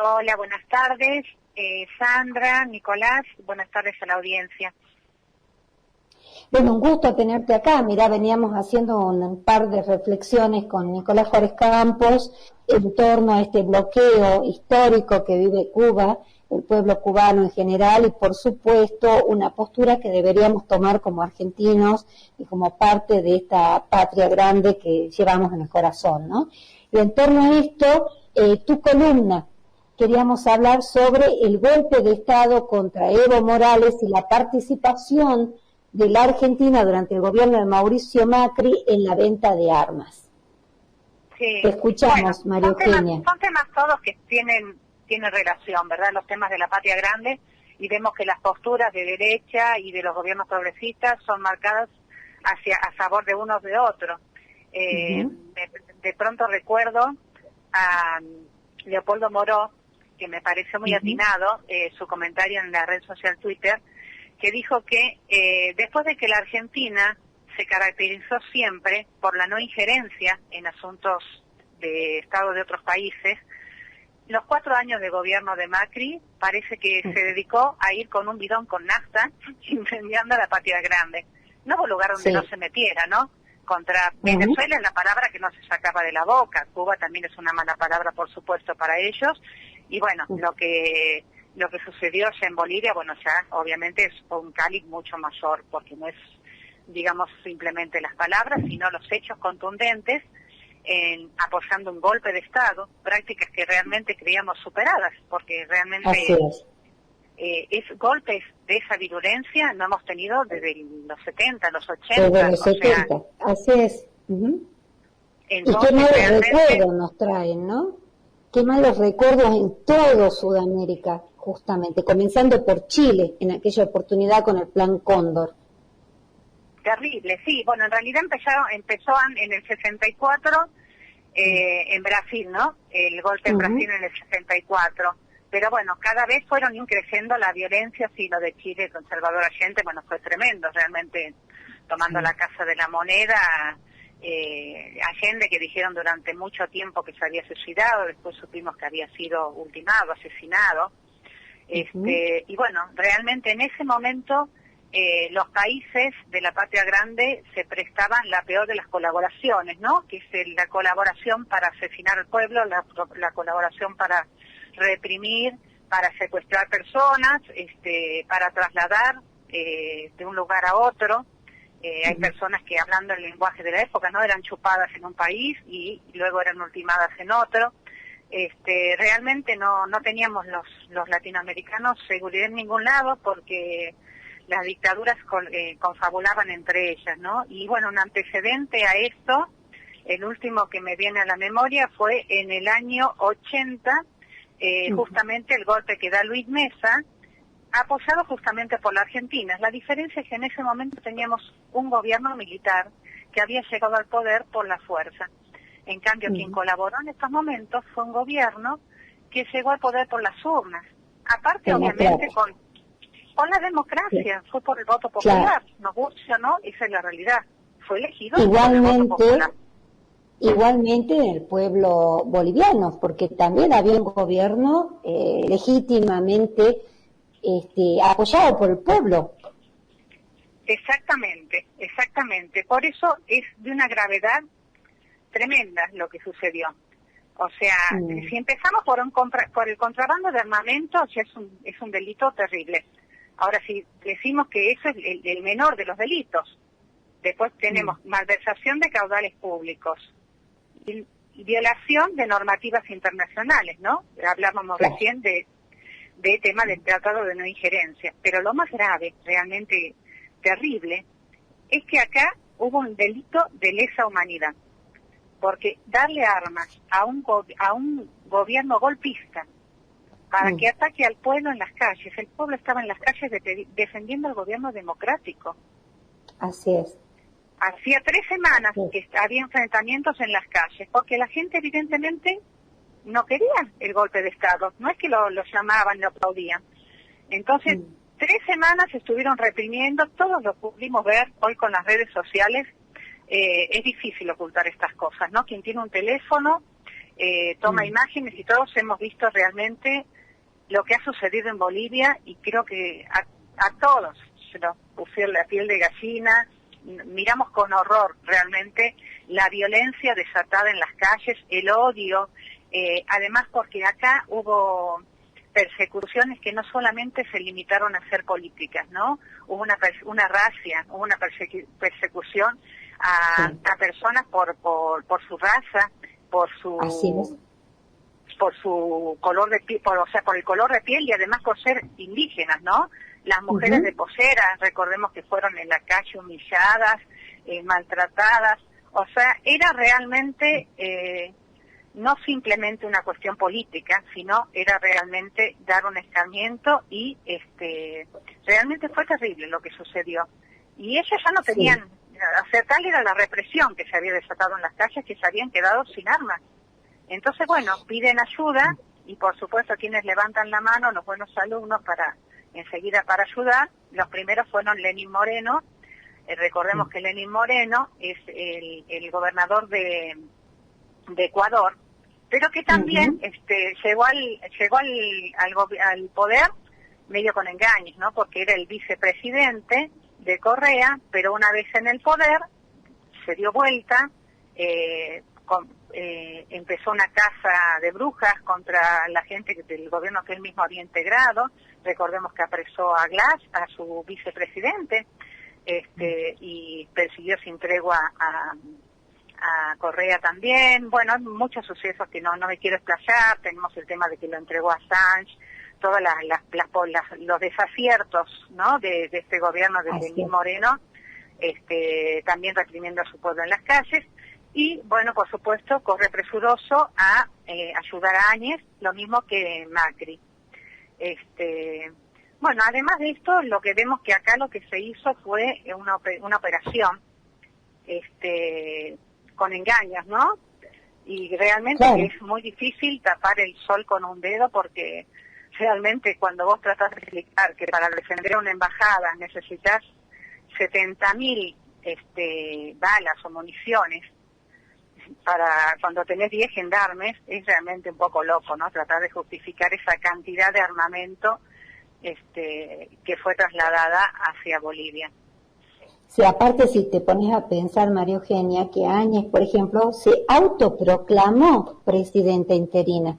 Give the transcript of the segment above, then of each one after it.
Hola, buenas tardes. Sandra, Nicolás, buenas tardes a la audiencia. Bueno, un gusto tenerte acá. Mirá, veníamos haciendo un par de reflexiones con Nicolás Juárez Campos en torno a este bloqueo histórico que vive Cuba, el pueblo cubano en general, y por supuesto una postura que deberíamos tomar como argentinos y como parte de esta patria grande que llevamos en el corazón, ¿no? Y en torno a esto, tu columna, queríamos hablar sobre el golpe de Estado contra Evo Morales y la participación de la Argentina durante el gobierno de Mauricio Macri en la venta de armas. Sí. Te escuchamos, Bueno, María Eugenia. Son temas todos que tienen relación, ¿verdad? Los temas de la patria grande, y vemos que las posturas de derecha y de los gobiernos progresistas son marcadas a favor de unos de otros. De pronto recuerdo a Leopoldo Moró, que me pareció muy atinado, su comentario en la red social Twitter, que dijo que después de que la Argentina se caracterizó siempre por la no injerencia en asuntos de Estado de otros países, los 4 años de gobierno de Macri parece que se dedicó a ir con un bidón con nafta incendiando la patria grande. No hubo lugar donde no se metiera, ¿no? Contra Venezuela es la palabra que no se sacaba de la boca. Cuba también es una mala palabra, por supuesto, para ellos. Y bueno, lo que sucedió allá en Bolivia, bueno, ya obviamente es un cáliz mucho mayor, porque no es, digamos, simplemente las palabras, sino los hechos contundentes en apoyando un golpe de Estado, prácticas que realmente creíamos superadas, porque realmente golpes de esa virulencia no hemos tenido desde los 70, los 80. Desde los 70, así es. Entonces, y qué malos recuerdos nos traen, ¿no? Qué malos recuerdos en todo Sudamérica, justamente, comenzando por Chile, en aquella oportunidad con el Plan Cóndor. Terrible, sí. Bueno, en realidad empezó en el 64 en Brasil, ¿no? El golpe en Brasil en el 64. Pero bueno, cada vez fueron creciendo la violencia, sí, lo de Chile con Salvador Allende, bueno, fue tremendo, realmente tomando la Casa de la Moneda, Allende, que dijeron durante mucho tiempo que se había suicidado, después supimos que había sido ultimado, asesinado. Y bueno, realmente en ese momento los países de la patria grande se prestaban la peor de las colaboraciones, ¿no? Que es la colaboración para asesinar al pueblo, la colaboración para reprimir, para secuestrar personas, para trasladar de un lugar a otro. Hay personas que, hablando el lenguaje de la época, no eran chupadas en un país y luego eran ultimadas en otro. Realmente no teníamos los latinoamericanos seguridad en ningún lado, porque las dictaduras confabulaban entre ellas, ¿no? Y bueno, un antecedente a esto, el último que me viene a la memoria, fue en el año 80, justamente el golpe que da Luis Mesa, apoyado justamente por la Argentina. La diferencia es que en ese momento teníamos un gobierno militar que había llegado al poder por la fuerza. En cambio, quien colaboró en estos momentos fue un gobierno que llegó al poder por las urnas. Aparte, obviamente, con la democracia, fue por el voto popular, nos gusta, ¿no? Esa es la realidad. Fue elegido por el voto popular. Igualmente el pueblo boliviano, porque también había un gobierno legítimamente apoyado por el pueblo. Exactamente. Por eso es de una gravedad tremenda lo que sucedió. O sea, si empezamos por el contrabando de armamentos, ya es un delito terrible. Ahora, si decimos que eso es el menor de los delitos, después tenemos malversación de caudales públicos y violación de normativas internacionales, ¿no? Hablábamos recién de tema del Tratado de No Injerencia. Pero lo más grave, realmente terrible, es que acá hubo un delito de lesa humanidad. Porque darle armas a un gobierno golpista para que ataque al pueblo en las calles, el pueblo estaba en las calles defendiendo al gobierno democrático. Así es. Hacía 3 semanas que había enfrentamientos en las calles, porque la gente evidentemente no quería el golpe de Estado, no es que lo llamaban, lo aplaudían. Entonces, 3 semanas estuvieron reprimiendo, todos lo pudimos ver hoy con las redes sociales. Es difícil ocultar estas cosas, ¿no? Quien tiene un teléfono toma imágenes y todos hemos visto realmente lo que ha sucedido en Bolivia y creo que a todos se nos pusieron la piel de gallina, miramos con horror realmente la violencia desatada en las calles, el odio, además porque acá hubo persecuciones que no solamente se limitaron a ser políticas, ¿no? Hubo una racia, hubo una persecución a personas por su raza, por su color de piel, por el color de piel y además por ser indígenas, ¿no? Las mujeres de Posera, recordemos que fueron en la calle humilladas, maltratadas, o sea, era realmente no simplemente una cuestión política, sino era realmente dar un escarmiento y realmente fue terrible lo que sucedió. Y ellos ya no tenían, o sea, tal era la represión que se había desatado en las calles que se habían quedado sin armas. Entonces, bueno, piden ayuda y por supuesto quienes levantan la mano, los buenos alumnos enseguida para ayudar. Los primeros fueron Lenín Moreno. Recordemos que Lenín Moreno es el gobernador de Ecuador, pero que también llegó al poder medio con engaños, ¿no? Porque era el vicepresidente de Correa, pero una vez en el poder se dio vuelta, empezó una caza de brujas contra la gente del gobierno que él mismo había integrado. Recordemos que apresó a Glass, a su vicepresidente, y persiguió sin tregua a Correa también. Bueno, hay muchos sucesos que no me quiero explayar. Tenemos el tema de que lo entregó a Assange, todos los desaciertos, ¿no? de este gobierno de Lenín Moreno, también reprimiendo a su pueblo en las calles. Y, bueno, por supuesto, corre presuroso a ayudar a Áñez, lo mismo que Macri. Bueno, además de esto, lo que vemos que acá lo que se hizo fue una operación con engaños, ¿no? Y realmente es muy difícil tapar el sol con un dedo porque realmente cuando vos tratás de explicar que para defender una embajada necesitas 70.000 balas o municiones, para cuando tenés 10 gendarmes, es realmente un poco loco, ¿no? Tratar de justificar esa cantidad de armamento que fue trasladada hacia Bolivia. Sí, aparte si te pones a pensar, María Eugenia, que Áñez, por ejemplo, se autoproclamó presidenta interina.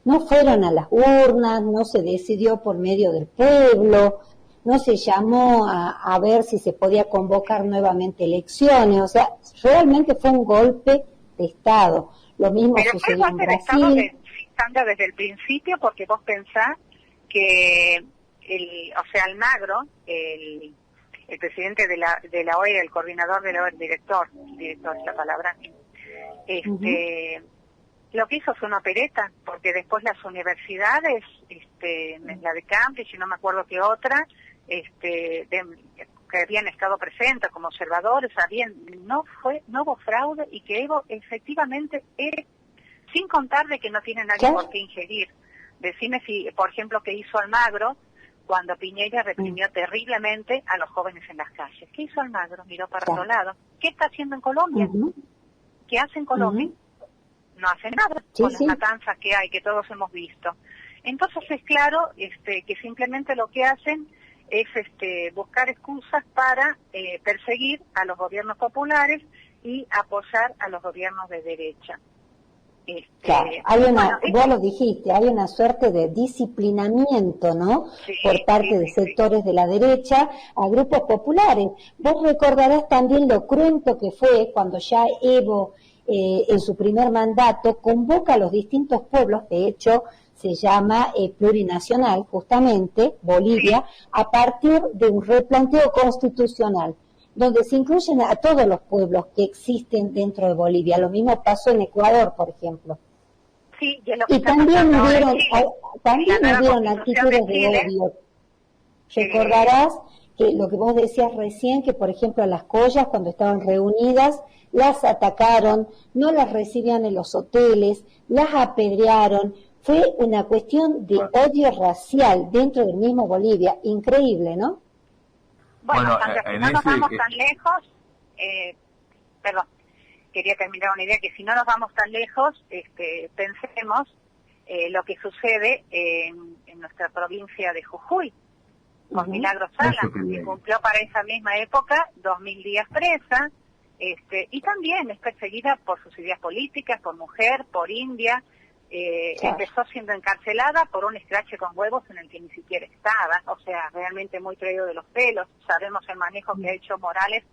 No fueron a las urnas, no se decidió por medio del pueblo, no se llamó a ver si se podía convocar nuevamente elecciones, o sea, realmente fue un golpe de Estado. Lo mismo sucedió en Brasil. Pero desde el principio, porque vos pensás que Almagro, el presidente de la OEA, el coordinador de la OEA, director es la palabra, lo que hizo fue una opereta, porque después las universidades, la de Cambridge y no me acuerdo qué otra, que habían estado presentes como observadores, no hubo fraude y que Evo efectivamente sin contar de que no tiene nadie por qué ingerir. Decime si, por ejemplo, qué hizo Almagro cuando Piñera reprimió terriblemente a los jóvenes en las calles. ¿Qué hizo Almagro? Miró para otro lado. ¿Qué está haciendo en Colombia? ¿Qué hace en Colombia? No hace nada con las matanzas que hay, que todos hemos visto. Entonces es claro que simplemente lo que hacen es buscar excusas para perseguir a los gobiernos populares y apoyar a los gobiernos de derecha. Claro, vos lo dijiste, hay una suerte de disciplinamiento, ¿no? Por parte de sectores de la derecha a grupos populares. Vos recordarás también lo cruento que fue cuando ya Evo, en su primer mandato, convoca a los distintos pueblos, de hecho se llama plurinacional, justamente, Bolivia, a partir de un replanteo constitucional, donde se incluyen a todos los pueblos que existen dentro de Bolivia. Lo mismo pasó en Ecuador, por ejemplo. Sí, y también hubieron actitudes de odio. Recordarás que lo que vos decías recién, que por ejemplo a las collas cuando estaban reunidas, las atacaron, no las recibían en los hoteles, las apedrearon. Fue una cuestión de odio racial dentro del mismo Bolivia. Increíble, ¿no? Bueno, no nos vamos tan lejos, quería terminar una idea, que si no nos vamos tan lejos, pensemos lo que sucede en nuestra provincia de Jujuy, con Milagro Sala, que cumplió para esa misma época 2000 días presa, y también es perseguida por sus ideas políticas, por mujer, por india. Empezó siendo encarcelada por un escrache con huevos en el que ni siquiera estaba, o sea, realmente muy traído de los pelos. Sabemos el manejo que ha hecho Morales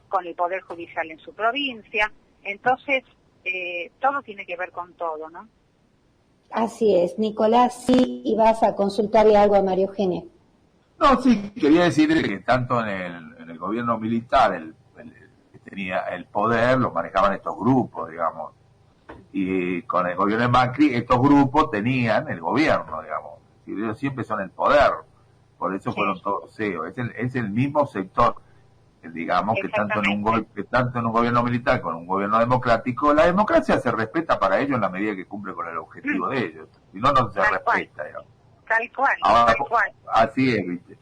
con el Poder Judicial en su provincia. Entonces, todo tiene que ver con todo, ¿no? Así es. Nicolás, sí, y vas a consultarle algo a María Eugenia. No, sí, quería decirle que tanto en el gobierno militar, que tenía el poder, lo manejaban estos grupos, digamos, y con el gobierno de Macri, estos grupos tenían el gobierno, digamos, y ellos siempre son el poder, por eso fueron todos CEOs, es el mismo sector, digamos, que tanto en un gobierno militar como en un gobierno democrático, la democracia se respeta para ellos en la medida que cumple con el objetivo de ellos, si no, no se respeta, digamos. Tal cual, ahora, tal cual. Así es, ¿viste?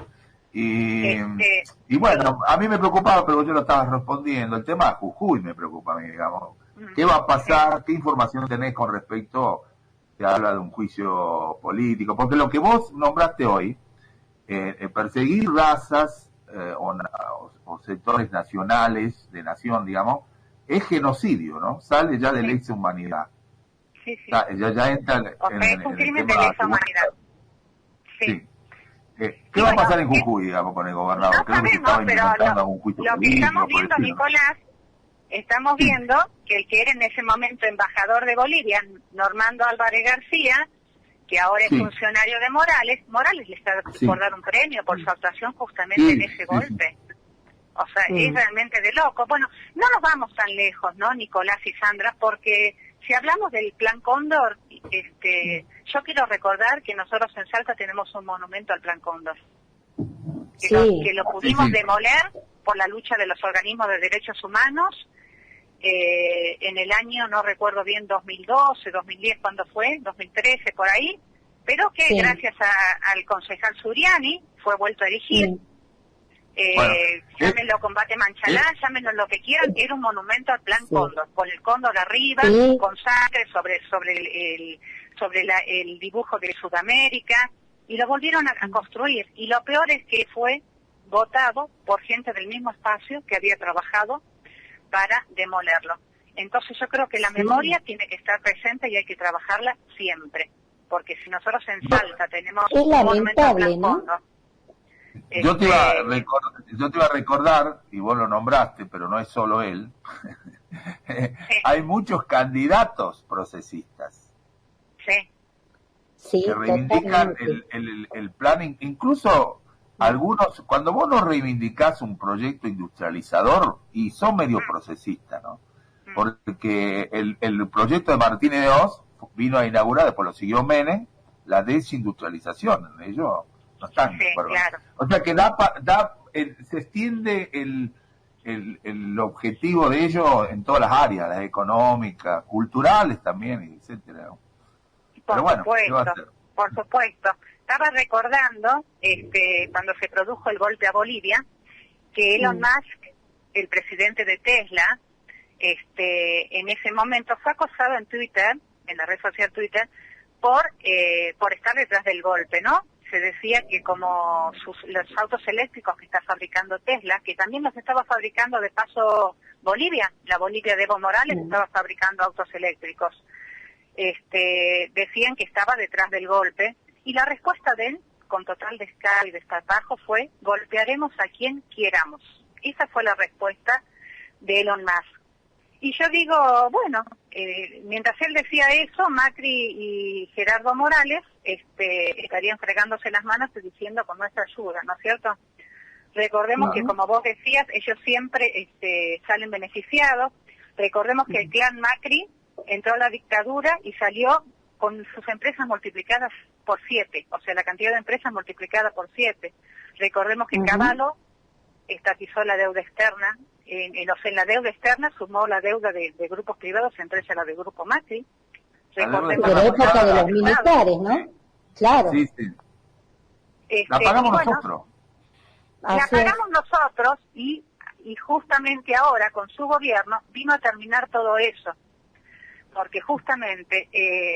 Y bueno, a mí me preocupaba, pero yo lo estaba respondiendo, el tema de Jujuy me preocupa a mí, digamos. ¿Qué va a pasar? ¿Qué información tenés con respecto? Se habla de un juicio político, porque lo que vos nombraste hoy, perseguir razas o sectores nacionales, de nación, digamos, es genocidio, ¿no? Sale ya de lesa humanidad. Sí, sí. Ya entra es un crimen de lesa humanidad. Sí. ¿Qué va a pasar en Jujuy, digamos, con el gobernador? No Creo que estaba implementando algún juicio lo que político, estamos viendo, Nicolás, estamos viendo que el que era en ese momento embajador de Bolivia, Normando Álvarez García, que ahora es funcionario de Morales le está por dar un premio por su actuación justamente en ese golpe. O sea, es realmente de loco. Bueno, no nos vamos tan lejos, ¿no, Nicolás y Sandra? Porque si hablamos del Plan Cóndor, yo quiero recordar que nosotros en Salta tenemos un monumento al Plan Cóndor. Que lo pudimos demoler por la lucha de los organismos de derechos humanos en el año, no recuerdo bien, 2012, 2010, ¿cuándo fue? 2013, por ahí, pero que gracias al concejal Suriani fue vuelto a erigir. Llámenlo Combate Manchalá, llámenlo lo que quieran, era un monumento al Plan Cóndor, con el cóndor arriba, con sangre sobre el dibujo de Sudamérica, y lo volvieron a construir. Y lo peor es que fue votado por gente del mismo espacio que había trabajado para demolerlo. Entonces yo creo que la memoria tiene que estar presente y hay que trabajarla siempre, porque si nosotros en Salta tenemos un monumento al Plan Cóndor, yo te iba a recordar, y vos lo nombraste, pero no es solo él, hay muchos candidatos procesistas que reivindican el plan, incluso algunos, cuando vos no reivindicás un proyecto industrializador, y son medio procesistas, ¿no? Porque el proyecto de Martínez de Oz vino a inaugurar, después lo siguió Menem, la desindustrialización, ellos no están de acuerdo. Claro. O sea que se extiende el objetivo de ellos en todas las áreas, las económicas, culturales también, etcétera. Pero bueno, ¿qué va a hacer? Por supuesto. Estaba recordando, cuando se produjo el golpe a Bolivia, que Elon Musk, el presidente de Tesla, en ese momento fue acosado en Twitter, en la red social Twitter, por estar detrás del golpe, ¿no? Se decía que como los autos eléctricos que está fabricando Tesla, que también los estaba fabricando de paso Bolivia, la Bolivia de Evo Morales estaba fabricando autos eléctricos, decían que estaba detrás del golpe, y la respuesta de él, con total descaro y desparpajo, fue: golpearemos a quien quieramos. Esa fue la respuesta de Elon Musk. Y yo digo, bueno, mientras él decía eso, Macri y Gerardo Morales estarían fregándose las manos y diciendo con nuestra ayuda, ¿no es cierto? Recordemos que, como vos decías, ellos siempre salen beneficiados. Recordemos que el clan Macri entró a la dictadura y salió con sus empresas multiplicadas por 7, o sea, la cantidad de empresas multiplicada por 7. Recordemos que Cavallo estatizó la deuda externa, en la deuda externa sumó la deuda de grupos privados, entre ellas la de Grupo Macri. Recordemos de la época de los militares, ¿no? Claro. Sí, sí. La pagamos nosotros. La pagamos nosotros, y y justamente ahora con su gobierno vino a terminar todo eso, porque justamente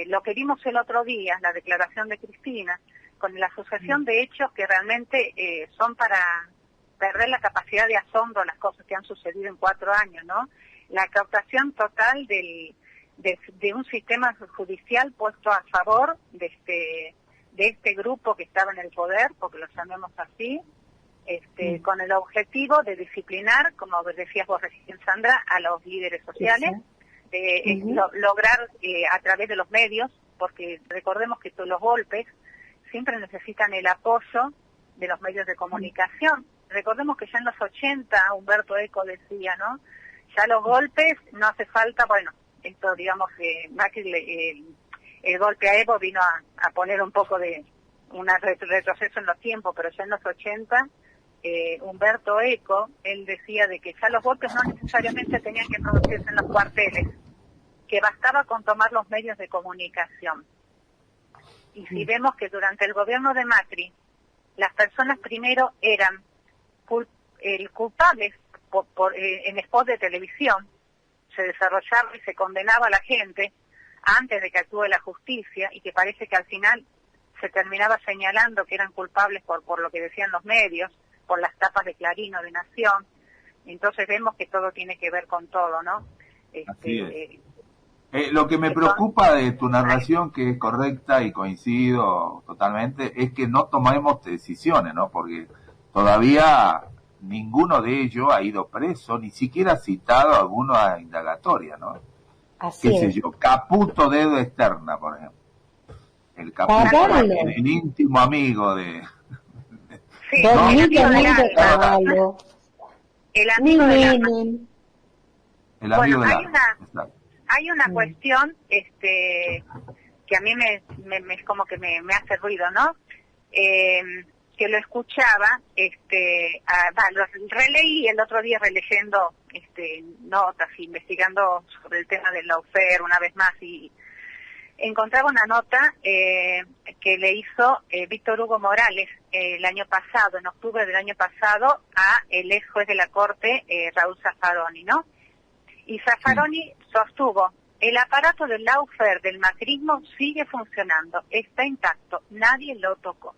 lo que vimos el otro día, la declaración de Cristina, con la asociación de hechos que realmente son para perder la capacidad de asombro las cosas que han sucedido en 4 años, ¿no? La captación total de un sistema judicial puesto a favor de este grupo que estaba en el poder, porque lo llamemos así, con el objetivo de disciplinar, como decías vos recién, Sandra, a los líderes sociales, lograr a través de los medios, porque recordemos que todos los golpes siempre necesitan el apoyo de los medios de comunicación. Recordemos que ya en los 80, Humberto Eco decía, ¿no? Ya los golpes no hace falta, bueno, esto digamos que el golpe a Evo vino a poner un poco de un retroceso en los tiempos, pero ya en los 80, Humberto Eco, él decía de que ya los golpes no necesariamente tenían que producirse en los cuarteles, que bastaba con tomar los medios de comunicación. Y si vemos que durante el gobierno de Macri, las personas primero eran culpables en spots de televisión, se desarrollaba y se condenaba a la gente antes de que actúe la justicia, y que parece que al final se terminaba señalando que eran culpables por lo que decían los medios, por las tapas de Clarín o de Nación. Entonces vemos que todo tiene que ver con todo, ¿no? Así es. Lo que me preocupa de tu narración, que es correcta y coincido totalmente, es que no tomemos decisiones, ¿no? Porque todavía ninguno de ellos ha ido preso, ni siquiera ha citado alguno a indagatoria, ¿no? Así ¿Qué sé es. yo? Caputo Dedo Externa, por ejemplo. El Caputo, el íntimo amigo de... Sí, ¿no? el amigo del alma. El amigo del alma. El amigo del alma. Hay una cuestión que a mí me como que me hace ruido, ¿no? Que lo escuchaba, lo releí el otro día releyendo notas, investigando sobre el tema del lawfare una vez más, y encontraba una nota que le hizo Víctor Hugo Morales el año pasado, en octubre del año pasado, a el ex juez de la Corte, Raúl Zaffaroni, ¿no? Y Zaffaroni sostuvo: el aparato del lawfare del macrismo sigue funcionando, está intacto, nadie lo tocó.